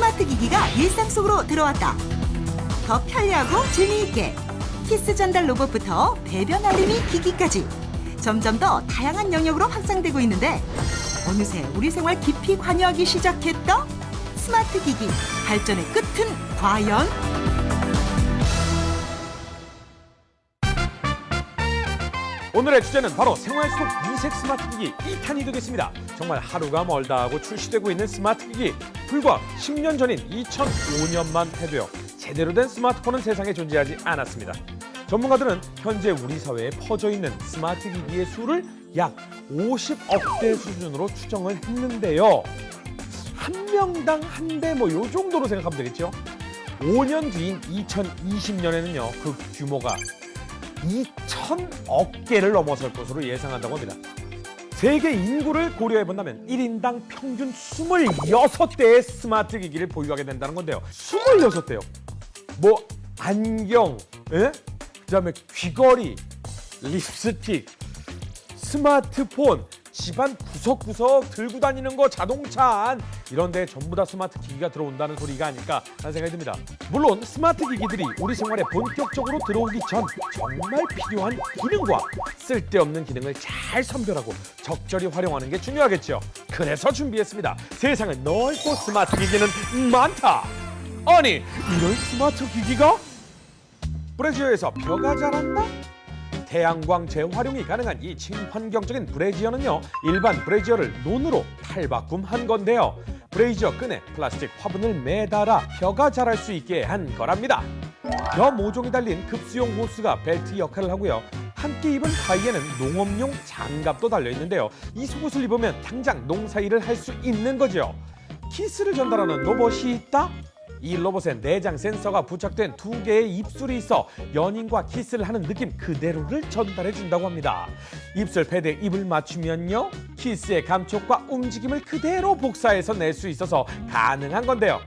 스마트 기기가 일상 속으로 들어왔다. 더 편리하고 재미있게 키스 전달 로봇부터 배변 알림이 기기까지 점점 더 다양한 영역으로 확장되고 있는데 어느새 우리 생활 깊이 관여하기 시작했다. 스마트 기기 발전의 끝은 과연? 오늘의 주제는 바로 생활 속 이색 스마트 기기 2탄이 되겠습니다. 정말 하루가 멀다 하고 출시되고 있는 스마트 기기. 불과 10년 전인 2005년만 해도요. 제대로 된 스마트폰은 세상에 존재하지 않았습니다. 전문가들은 현재 우리 사회에 퍼져 있는 스마트 기기의 수를 약 50억 대 수준으로 추정을 했는데요. 한 명당 한 대 뭐 요 정도로 생각하면 되겠죠. 5년 뒤인 2020년에는요. 그 규모가 2천억 개를 넘어설 것으로 예상한다고 합니다. 세계 인구를 고려해 본다면 1인당 평균 26대의 스마트 기기를 보유하게 된다는 건데요. 26대요. 뭐 안경, 예? 그다음에 귀걸이, 립스틱, 스마트폰, 집안 구석구석 들고 다니는 거, 자동차 안 이런 데 전부 다 스마트 기기가 들어온다는 소리가 아닐까 하는 생각이 듭니다. 물론 스마트 기기들이 우리 생활에 본격적으로 들어오기 전 정말 필요한 기능과 쓸데없는 기능을 잘 선별하고 적절히 활용하는 게 중요하겠죠. 그래서 준비했습니다. 세상에 넓고 스마트 기기는 많다. 아니, 이런 스마트 기기가? 브래지어에서 벼가 자란다? 태양광 재활용이 가능한 이 친환경적인 브래지어는요, 일반 브래지어를 논으로 탈바꿈한 건데요. 브래지어 끈에 플라스틱 화분을 매달아 벼가 자랄 수 있게 한 거랍니다. 벼 모종이 달린 급수용 호스가 벨트 역할을 하고요. 함께 입은 바위에는 농업용 장갑도 달려 있는데요. 이 속옷을 입으면 당장 농사일을 할 수 있는 거죠. 키스를 전달하는 로봇이 있다? 이 로봇에 내장 센서가 부착된 2개의 입술이 있어 연인과 키스를 하는 느낌 그대로를 전달해 준다고 합니다. 입술 패드에 입을 맞추면요, 키스의 감촉과 움직임을 그대로 복사해서 낼 수 있어서 가능한 건데요.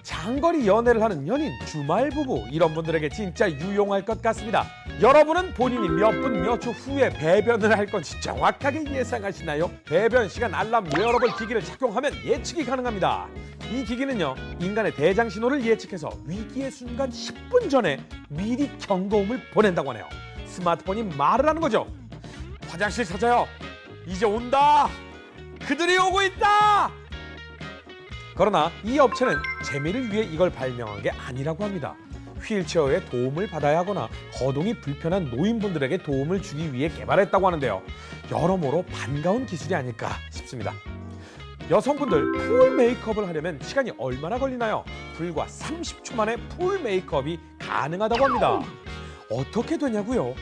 장거리 연애를 하는 연인, 주말 부부 이런 분들에게 진짜 유용할 것 같습니다. 여러분은 본인이 몇 분 몇 초 후에 배변을 할 건지 정확하게 예상하시나요? 배변 시간 알람 웨어러블 기기를 착용하면 예측이 가능합니다. 이 기기는요, 인간의 대장 신호를 예측해서 위기의 순간 10분 전에 미리 경고음을 보낸다고 하네요. 스마트폰이 말을 하는 거죠. 화장실 찾아요. 이제 온다. 그들이 오고 있다. 그러나 이 업체는 재미를 위해 이걸 발명한 게 아니라고 합니다. 휠체어에 도움을 받아야 하거나 거동이 불편한 노인분들에게 도움을 주기 위해 개발했다고 하는데요. 여러모로 반가운 기술이 아닐까 싶습니다. 여성분들 풀 메이크업을 하려면 시간이 얼마나 걸리나요? 불과 30초 만에 풀 메이크업이 가능하다고 합니다. 어떻게 되냐고요?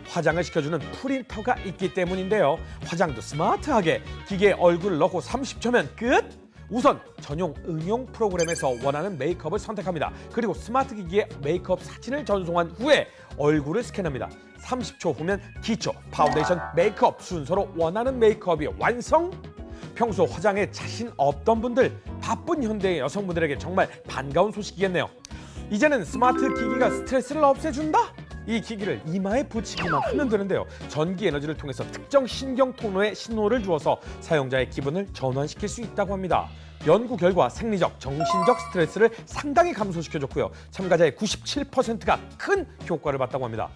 화장을 시켜주는 프린터가 있기 때문인데요. 화장도 스마트하게 기계에 얼굴을 넣고 30초면 끝! 우선 전용 응용 프로그램에서 원하는 메이크업을 선택합니다. 그리고 스마트 기기에 메이크업 사진을 전송한 후에 얼굴을 스캔합니다. 30초 후면 기초, 파운데이션, 메이크업 순서로 원하는 메이크업이 완성! 평소 화장에 자신 없던 분들, 바쁜 현대의 여성분들에게 정말 반가운 소식이겠네요. 이제는 스마트 기기가 스트레스를 없애준다? 이 기기를 이마에 붙이기만 하면 되는데요. 전기 에너지를 통해서 특정 신경 통로에 신호를 주어서 사용자의 기분을 전환시킬 수 있다고 합니다. 연구 결과 생리적, 정신적 스트레스를 상당히 감소시켜줬고요. 참가자의 97%가 큰 효과를 봤다고 합니다.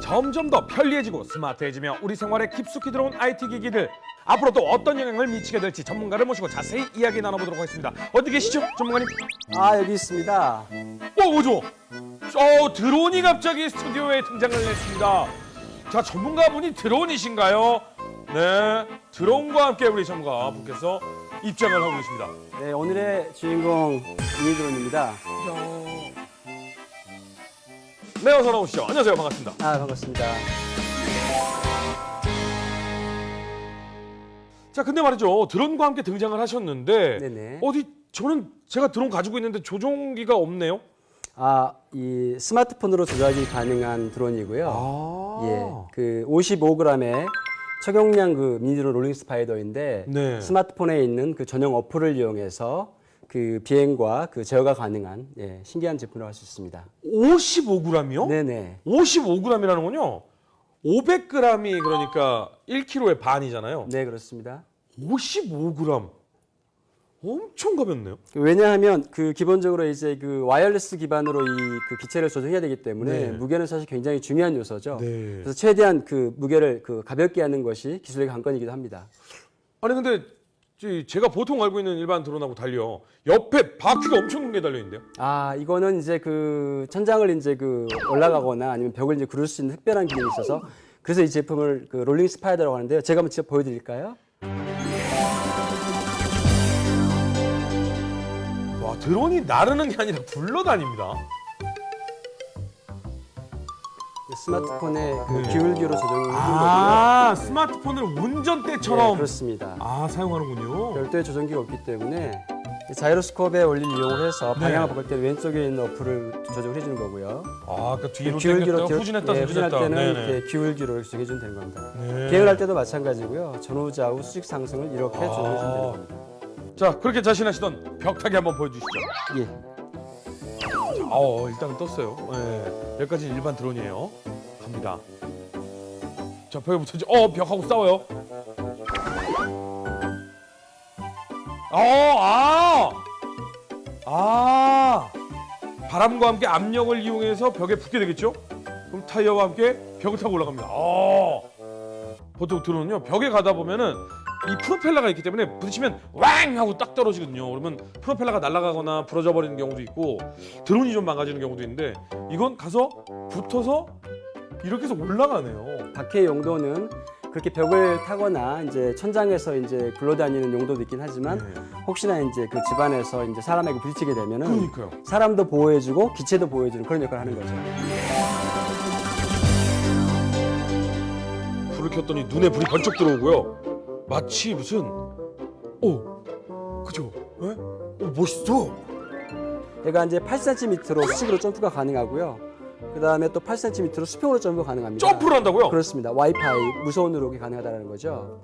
점점 더 편리해지고 스마트해지며 우리 생활에 깊숙이 들어온 IT 기기들, 앞으로 또 어떤 영향을 미치게 될지 전문가를 모시고 자세히 이야기 나눠보도록 하겠습니다. 어디 계시죠, 전문가님? 여기 있습니다. 뭐죠? 드론이 갑자기 스튜디오에 등장을 했습니다. 자, 전문가분이 드론이신가요? 네, 드론과 함께 우리 전문가분께서 입장을 하고 계십니다. 네, 오늘의 주인공 미니드론입니다. 네, 어서 나오시죠. 안녕하세요, 반갑습니다. 반갑습니다. 자, 근데 말이죠, 드론과 함께 등장을 하셨는데 네네. 제가 드론 가지고 있는데 조종기가 없네요. 이 스마트폰으로 조작이 가능한 드론이고요. 예, 그 55g의 최경량 그 미니드론 롤링 스파이더인데 네. 스마트폰에 있는 그 전용 어플을 이용해서 그 비행과 그 제어가 가능한 신기한 제품이라고 할 수 있습니다. 55g이요? 네네. 55g이라는 건요, 500g이 그러니까 1kg의 반이잖아요. 네, 그렇습니다. 55g. 엄청 가볍네요. 왜냐하면 그 기본적으로 이제 그 와이어리스 기반으로 이 그 기체를 조정해야 되기 때문에 네. 무게는 사실 굉장히 중요한 요소죠. 네. 그래서 최대한 그 무게를 그 가볍게 하는 것이 기술의 관건이기도 합니다. 아니 근데 제가 보통 알고 있는 일반 드론하고 달려 옆에 바퀴가 엄청 게 달려 있는데요. 아, 이거는 이제 그 천장을 이제 그 올라가거나 아니면 벽을 이제 구를 수 있는 특별한 기능이 있어서 그래서 이 제품을 그 롤링 스파이더라고 하는데요. 제가 한번 직접 보여드릴까요? 와, 드론이 나르는 게 아니라 굴러다닙니다. 스마트폰의 그 기울기로 조정을 해주는 거고요. 아, 스마트폰을 운전대처럼 네, 그렇습니다. 사용하는군요. 별도의 조정기가 없기 때문에 자이로스코프의 원리를 이용을 해서 방향을 바꿀 때 왼쪽에 있는 어플을 조정을 해주는 거고요. 그러니까 뒤로 기울기로 당겼다, 후진했다, 후진할 후진했다. 때는 네네. 이렇게 기울기로 이렇게 조정해주면 되는 겁니다. 네. 비행을 할 때도 마찬가지고요. 전후좌우 수직 상승을 이렇게 조정해주면 되는 겁니다. 자, 그렇게 자신하시던 벽타기 한번 보여주시죠. 예. 일단 떴어요. 네. 여기까지 일반 드론이에요. 갑니다. 자, 벽에 붙어지. 벽하고 싸워요. 바람과 함께 압력을 이용해서 벽에 붙게 되겠죠? 그럼 타이어와 함께 벽을 타고 올라갑니다. 보통 드론은요, 벽에 가다 보면은 이 프로펠러가 있기 때문에 부딪히면 왕 하고 딱 떨어지거든요. 그러면 프로펠러가 날아가거나 부러져 버리는 경우도 있고 드론이 좀 망가지는 경우도 있는데 이건 가서 붙어서 이렇게 해서 올라가네요. 박해의 용도는 그렇게 벽을 타거나 이제 천장에서 이제 굴러다니는 용도도 있긴 하지만 네. 혹시나 이제 그 집안에서 이제 사람에게 부딪히게 되면은 그러니까요. 사람도 보호해주고 기체도 보호해주는 그런 역할을 하는 거죠. 불을 켰더니 눈에 불이 번쩍 들어오고요. 마치 무슨 그죠? 에? 멋있어. 얘가 이제 8cm로 수직으로 점프가 가능하고요. 그 다음에 또 8cm로 수평으로 점프가 가능합니다. 점프를 한다고요? 그렇습니다. 와이파이 무선으로 가능하다는 거죠.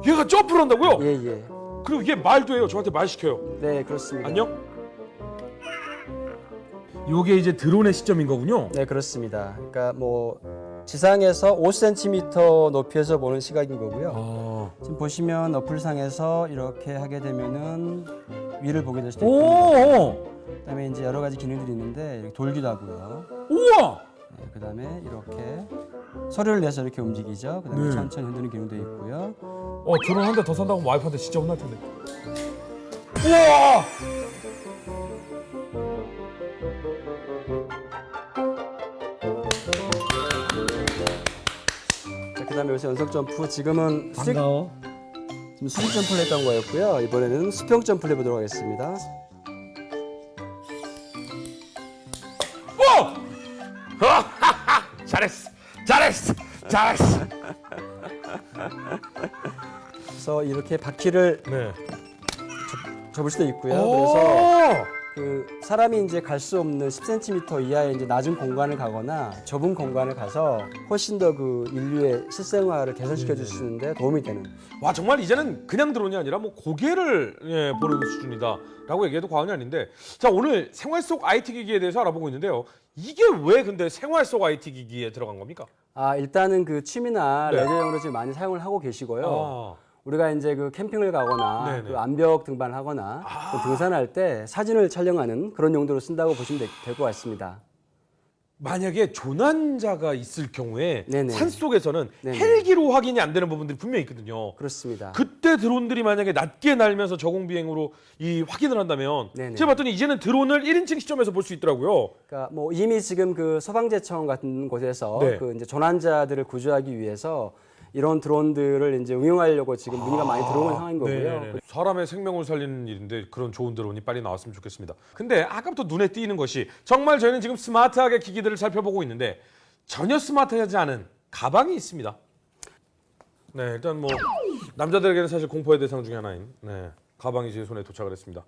얘가 점프를 한다고요? 예. 그리고 이게 말도 해요. 저한테 말 시켜요. 네, 그렇습니다. 안녕? 요게 이제 드론의 시점인 거군요. 네, 그렇습니다. 그러니까 뭐 지상에서 5cm 높이에서 보는 시각인 거고요. 지금 보시면 어플상에서 이렇게 하게 되면은 위를 보게 될 수도 있고, 그다음에 이제 여러 가지 기능들이 있는데 이렇게 돌기도 하고요. 우와! 네, 그다음에 이렇게 소리를 내서 이렇게 움직이죠. 그다음에 네. 천천히 흔드는 기능도 있고요. 드론 한 대 더 산다고 와이프한테 진짜 혼날 텐데. 우와! 자, 그다음에 여기서 연속 점프. 지금은 수직 점프를 했던 거였고요. 이번에는 수평 점프를 해보도록 하겠습니다. 잘했어. 그래서 이렇게 바퀴를 네. 접을 수도 있고요. 그래서 그 사람이 이제 갈 수 없는 10cm 이하의 이제 낮은 공간을 가거나 좁은 공간을 가서 훨씬 더 그 인류의 실생활을 개선시켜 줄 수 있는데 도움이 되는. 와, 정말 이제는 그냥 드론이 아니라 뭐 고개를 보는 수준이다라고 얘기해도 과언이 아닌데, 자, 오늘 생활 속 IT 기기에 대해서 알아보고 있는데요. 이게 왜 근데 생활 속 IT 기기에 들어간 겁니까? 일단은 그 취미나 네. 레저용으로 지금 많이 사용을 하고 계시고요. 아. 우리가 이제 그 캠핑을 가거나 네네. 그 암벽 등반을 하거나 또 등산할 때 사진을 촬영하는 그런 용도로 쓴다고 보시면 될 것 같습니다. 만약에 조난자가 있을 경우에 네네. 산속에서는 네네. 헬기로 확인이 안 되는 부분들이 분명히 있거든요. 그렇습니다. 그때 드론들이 만약에 낮게 날면서 저공 비행으로 이 확인을 한다면 네네. 제가 봤더니 이제는 드론을 1인칭 시점에서 볼 수 있더라고요. 그러니까 뭐 이미 지금 그 소방제청 같은 곳에서 네. 그 이제 조난자들을 구조하기 위해서 이런 드론들을 이제 응용하려고 지금 문의가 많이 들어오는 상황인 거고요. 네네네. 사람의 생명을 살리는 일인데 그런 좋은 드론이 빨리 나왔으면 좋겠습니다. 근데 아까부터 눈에 띄는 것이 정말 저희는 지금 스마트하게 기기들을 살펴보고 있는데 전혀 스마트하지 않은 가방이 있습니다. 네, 일단 뭐 남자들에게는 사실 공포의 대상 중에 하나인 가방이 제 손에 도착을 했습니다.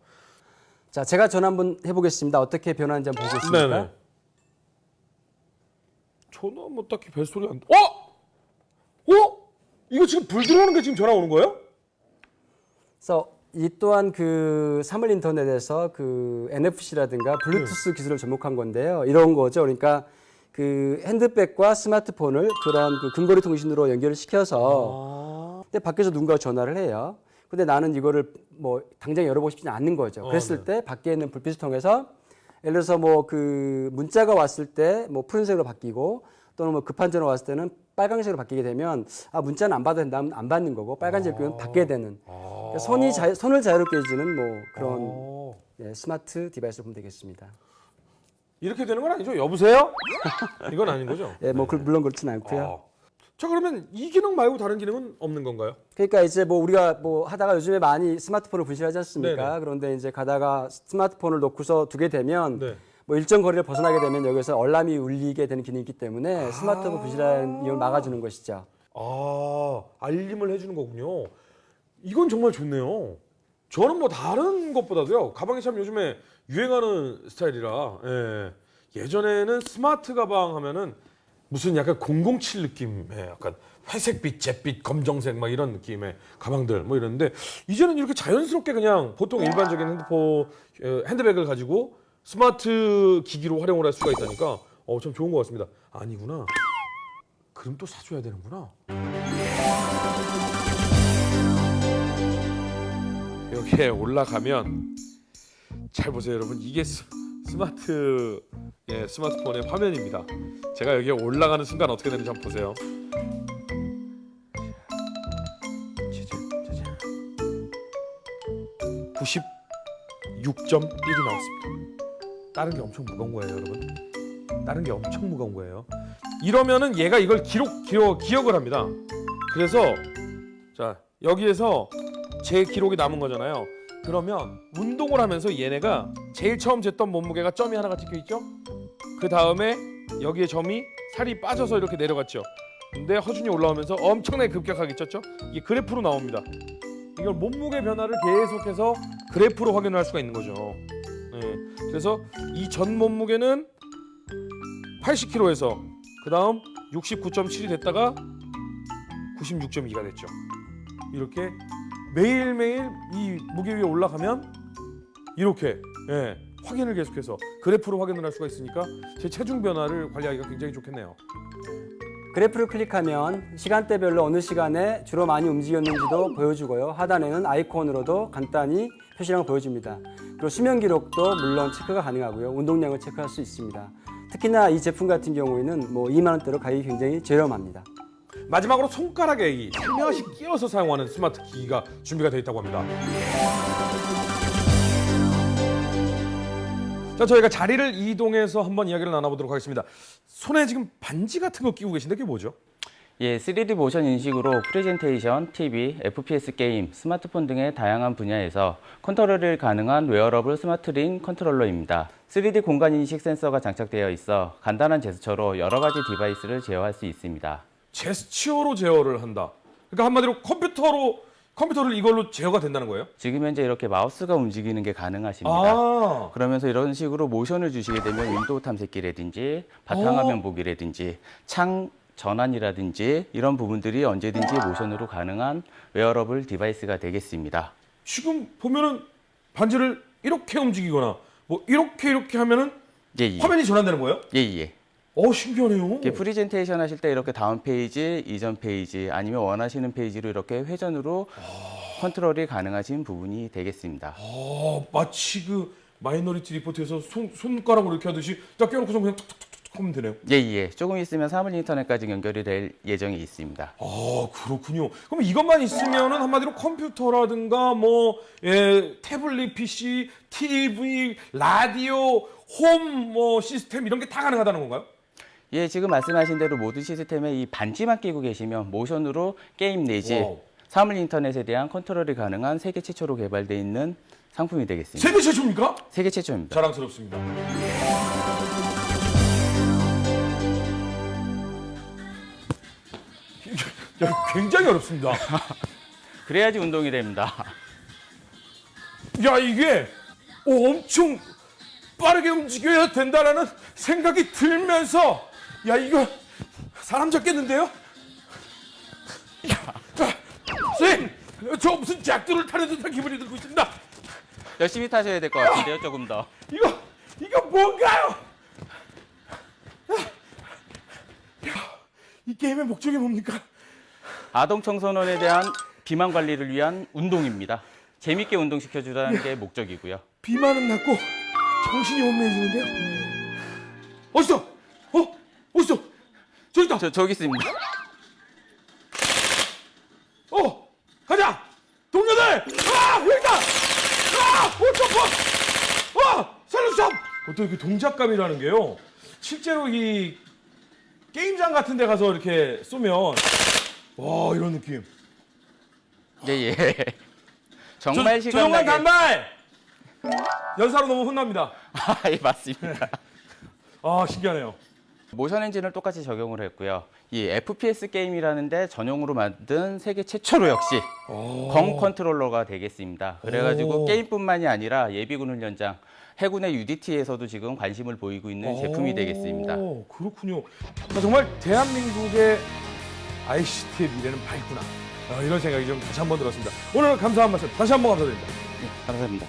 자, 제가 전화 한번 해보겠습니다. 어떻게 변하는지 한번 보겠습니다. 네네. 전화 뭐 딱히 벨소리 안. 이거 지금 불 들어오는 게 지금 전화 오는 거예요? 그래서 이 또한 그 사물 인터넷에서 그 NFC라든가 블루투스 기술을 접목한 건데요. 이런 거죠. 그러니까 그 핸드백과 스마트폰을 그런 그 근거리 통신으로 연결을 시켜서 근데 밖에서 누군가 전화를 해요. 근데 나는 이거를 뭐 당장 열어보고 싶지 않는 거죠. 그랬을 때 밖에 있는 불빛을 통해서 예를 들어서 뭐 그 문자가 왔을 때 뭐 푸른색으로 바뀌고 또는 뭐 급한 전화 왔을 때는 빨간색으로 바뀌게 되면 아 문자는 안 받아도 된다 하면 안 받는 거고 빨간색으로 받게 되는 그러니까 손을 자유롭게 해주는 뭐 그런 예, 스마트 디바이스를 보면 되겠습니다. 이렇게 되는 건 아니죠? 여보세요? 이건 아닌 거죠? 예, 뭐 물론 그렇지는 않고요. 자 그러면 이 기능 말고 다른 기능은 없는 건가요? 그러니까 이제 뭐 우리가 뭐 하다가 요즘에 많이 스마트폰을 분실하지 않습니까? 네네. 그런데 이제 가다가 스마트폰을 놓고서 두게 되면 네. 뭐 일정 거리를 벗어나게 되면 여기서 알람이 울리게 되는 기능이 있기 때문에 스마트폰 분실하는 이용을 막아주는 것이죠. 아, 알림을 해주는 거군요. 이건 정말 좋네요. 저는 뭐 다른 것보다도요, 가방이 참 요즘에 유행하는 스타일이라, 예. 예전에는 스마트 가방 하면은 무슨 약간 007 느낌의 약간 회색빛, 잿빛, 검정색 막 이런 느낌의 가방들 뭐 이랬는데 이제는 이렇게 자연스럽게 그냥 보통 일반적인 핸드백을 가지고 스마트 기기로 활용을 할 수가 있다니까 참 좋은 것 같습니다. 아니구나. 그럼 또 사줘야 되는구나. 여기에 올라가면 잘 보세요 여러분, 이게 스마트폰의 화면입니다. 제가 여기에 올라가는 순간 어떻게 되는지 한번 보세요. 96.1이 나왔습니다. 다른 게 엄청 무거운 거예요 여러분. 다른 게 엄청 무거운 거예요. 이러면은 얘가 이걸 기억을 합니다. 그래서 자 여기에서 제 기록이 남은 거잖아요. 그러면 운동을 하면서 얘네가 제일 처음 쟀던 몸무게가 점이 하나가 찍혀 있죠. 그 다음에 여기에 점이 살이 빠져서 이렇게 내려갔죠. 근데 허준이 올라오면서 엄청나게 급격하게 쪘죠. 이게 그래프로 나옵니다. 이걸 몸무게 변화를 계속해서 그래프로 확인할 수가 있는 거죠. 네. 그래서 이 전 몸무게는 80kg에서 그 다음 69.7이 됐다가 96.2가 됐죠. 이렇게 매일매일 이 무게 위에 올라가면 이렇게 확인을 계속해서 그래프로 확인을 할 수가 있으니까 제 체중 변화를 관리하기가 굉장히 좋겠네요. 그래프를 클릭하면 시간대별로 어느 시간에 주로 많이 움직였는지도 보여주고요. 하단에는 아이콘으로도 간단히 표시량을 보여줍니다. 그리고 수면 기록도 물론 체크가 가능하고요. 운동량을 체크할 수 있습니다. 특히나 이 제품 같은 경우에는 뭐 2만 원대로 가격이 굉장히 저렴합니다. 마지막으로 손가락에 살며시 끼워서 사용하는 스마트 기기가 준비가 되어 있다고 합니다. 자, 저희가 자리를 이동해서 한번 이야기를 나눠보도록 하겠습니다. 손에 지금 반지 같은 거 끼고 계신데 그게 뭐죠? 예, 3D 모션 인식으로 프레젠테이션, TV, FPS 게임, 스마트폰 등의 다양한 분야에서 컨트롤이 가능한 웨어러블 스마트링 컨트롤러입니다. 3D 공간 인식 센서가 장착되어 있어 간단한 제스처로 여러 가지 디바이스를 제어할 수 있습니다. 제스처로 제어를 한다. 그러니까 한마디로 컴퓨터를 이걸로 제어가 된다는 거예요? 지금 현재 이렇게 마우스가 움직이는 게 가능하십니다. 아, 그러면서 이런 식으로 모션을 주시게 되면 윈도우 탐색기라든지 바탕화면 보기라든지 창 전환이라든지 이런 부분들이 언제든지 모션으로 가능한 웨어러블 디바이스가 되겠습니다. 지금 보면은 반지를 이렇게 움직이거나 뭐 이렇게 하면은 예. 화면이 전환되는 거예요? 예. 신기하네요. 이렇게 프리젠테이션 하실 때 이렇게 다음 페이지, 이전 페이지 아니면 원하시는 페이지로 이렇게 회전으로 컨트롤이 가능하신 부분이 되겠습니다. 마치 그 마이너리티 리포트에서 손가락으로 이렇게 하듯이 딱 껴놓고서 그냥 툭툭툭툭 하면 되네요. 예. 조금 있으면 사물 인터넷까지 연결이 될 예정이 있습니다. 그렇군요. 그럼 이것만 있으면은 한마디로 컴퓨터라든가 태블릿 PC, TV, 라디오, 홈 시스템 이런 게 다 가능하다는 건가요? 예, 지금 말씀하신 대로 모든 시스템에 이 반지만 끼고 계시면 모션으로 게임 내지 사물 인터넷에 대한 컨트롤이 가능한 세계 최초로 개발되어 있는 상품이 되겠습니다. 세계 최초입니까? 세계 최초입니다. 자랑스럽습니다. 굉장히 어렵습니다. 그래야지 운동이 됩니다. 야, 이게 엄청 빠르게 움직여야 된다라는 생각이 들면서 야, 이거 사람 잡겠는데요? 선생님, 저 무슨 작두를 타는 듯한 기분이 들고 있습니다. 열심히 타셔야 될 것 같은데요, 조금 더. 이거 뭔가요? 이 게임의 목적이 뭡니까? 아동 청소년에 대한 비만 관리를 위한 운동입니다. 재밌게 운동시켜주라는 게 목적이고요. 비만은 낫고 정신이 혼미해지는데요. 어딨어? 어딨어? 저기 있다. 저기 있습니다. 가자! 동료들! 여기다! 점프! 살려주자! 어떤 그 동작감이라는 게요. 실제로 이 게임장 같은 데 가서 이렇게 쏘면 와, 이런 느낌. 예. 정말 조종관 시간나게. 단발! 연사로 너무 혼납니다. 예, 맞습니다. 신기하네요. 모션 엔진을 똑같이 적용을 했고요. 이 FPS 게임이라는데 전용으로 만든 세계 최초로 역시 검 컨트롤러가 되겠습니다. 그래가지고 게임뿐만이 아니라 예비군 훈련장, 해군의 UDT에서도 지금 관심을 보이고 있는 제품이 되겠습니다. 그렇군요. 정말 대한민국의 ICT의 미래는 밝구나. 이런 생각이 좀 다시 한번 들었습니다. 오늘 감사한 말씀 다시 한번 감사드립니다. 네, 감사합니다.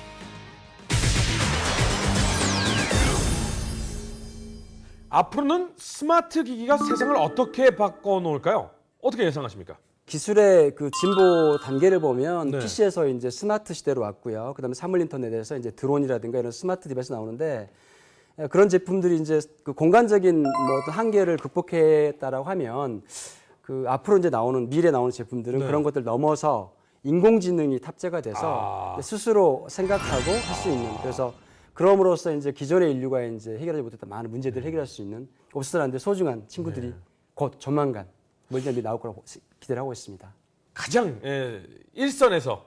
앞으로는 스마트 기기가 세상을 어떻게 바꿔놓을까요? 어떻게 예상하십니까? 기술의 그 진보 단계를 보면 네. PC에서 이제 스마트 시대로 왔고요. 그다음에 사물 인터넷에서 이제 드론이라든가 이런 스마트 디바이스 나오는데 그런 제품들이 이제 그 공간적인 뭐 어떤 한계를 극복했다라고 하면 그 앞으로 이제 나오는 미래 나오는 제품들은 네. 그런 것들 넘어서 인공지능이 탑재가 돼서 스스로 생각하고 할 수 있는 그래서 그럼으로써 이제 기존의 인류가 이제 해결하지 못했던 많은 문제들을 해결할 수 있는 없어서는데 소중한 친구들이 곧 조만간 멀리 나올 거라고 기대를 하고 있습니다. 가장 일선에서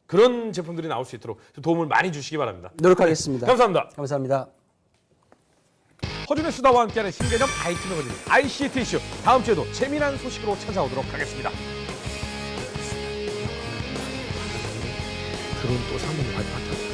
그런 제품들이 나올 수 있도록 도움을 많이 주시기 바랍니다. 노력하겠습니다. 감사합니다. 감사합니다. 허준의 수다와 함께하는 신개념 IT 매거진 ICT 이슈 다음 주에도 재미난 소식으로 찾아오도록 하겠습니다. 드론 또 사면 와이파이